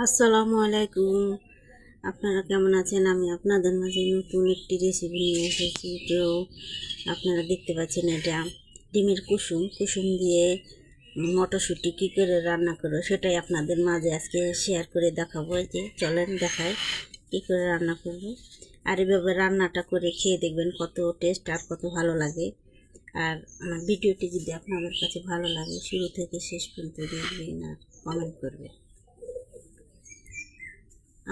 আসসালামু আলাইকুম। আপনারা কেমন আছেন? আমি আপনাদের মাঝে নতুন একটি রেসিপি নিয়ে এসেছি। তো আপনারা দেখতে পাচ্ছেন, এটা ডিমের কুসুম দিয়ে মটরশুঁটি কী করে রান্না করো সেটাই আপনাদের মাঝে আজকে শেয়ার করে দেখাবো। যে চলেন দেখাই কী করে রান্না করব। আর এভাবে রান্নাটা করে খেয়ে দেখবেন কত টেস্ট আর কত ভালো লাগে। আর আমার ভিডিওটি যদি আপনাদের কাছে ভালো লাগে, শুরু থেকে শেষ পর্যন্ত দেখবেন আর কমেন্ট করবেন।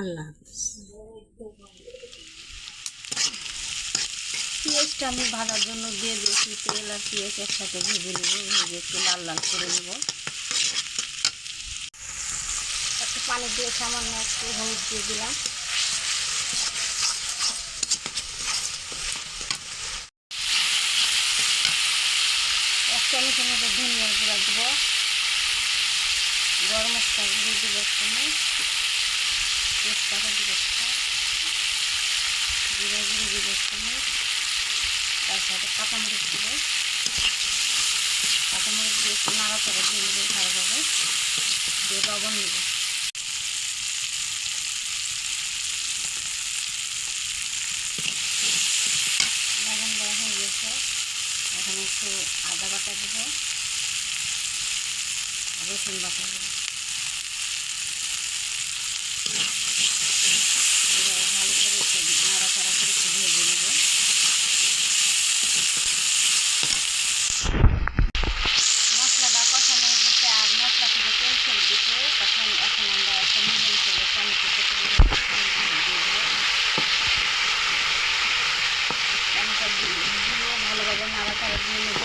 আল্লাহ হাফিজ। পেঁয়াজটা আমি ভাজার জন্য দিয়ে দিয়েছি। তেল আর পেঁয়াজ একসাথে ভেজে নেব, ভেজে একটু লাল লাল করে নেব। একটু পানি দিয়ে সামান্য একটু হলুদ দিয়ে দিলাম। এক চামচের মতো ধনিয়ার গুঁড়া দেবো, গরম মশলা গুঁড়ো দেবো এক চামচ, তেজপাতা দেবো একটা, জিরা গুঁড়ো দেবো এক চামচ, তার সাথে কাঁচামরিচ দেবো। কাঁচামরিচ দিয়ে একটু নাড়াচাড়া দিয়ে নেবো ভালোভাবে, দিয়ে লবণ দেবো। লবণ দেওয়া হয়ে গেছে, এখন একটু আদা বাটা দেবো, রসুন বাটা দেবো। ভালো করে একটু নাড়াচাড়া করে একটু ভেজে নেব। মশলাটা কষানো হয়ে গেছে আর মশলা থেকে তেল ছেড়ে দিতে, তখন এখন আমরা একটা মিডিয়াম করে টমেটো কেটে দিয়ে দেবো। টমেটো দিয়ে ভালোভাবে নাড়াচাড়া দিয়ে নেব।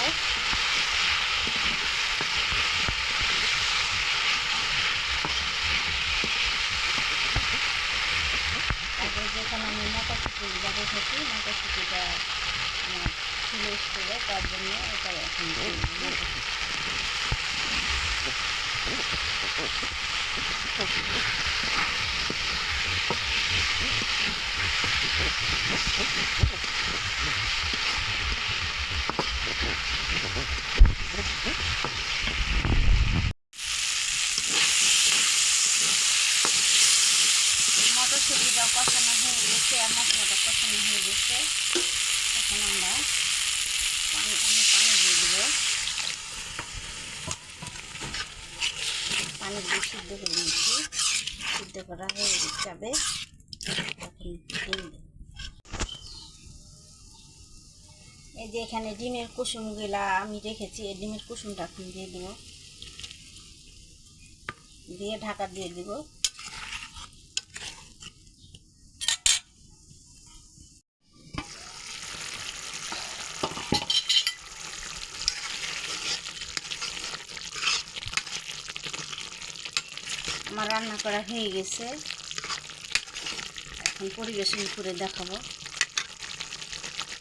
তারপরে যেখানে আমি মটরশুঁটি রেখেছি, মটরশুঁটিটা ছিল করে তার জন্য এটা এখন মটরশুঁটিটা কষানো হয়ে গেছে আর মশলাটা কষানো হয়ে গেছে। এখন আমরা পানি দিয়ে দেবো। পানি দিয়ে সিদ্ধ করে নিচ্ছি, সিদ্ধ করা হয়ে যাবে। এখন এই যে এখানে ডিমের কুসুমগুলা আমি রেখেছি, এই ডিমের কুসুমটা এখন দিয়ে দেবো, দিয়ে ঢাকা দিয়ে দিব। আমার রান্না করা হয়ে গেছে, এখন পরিবেশন করে দেখাবো।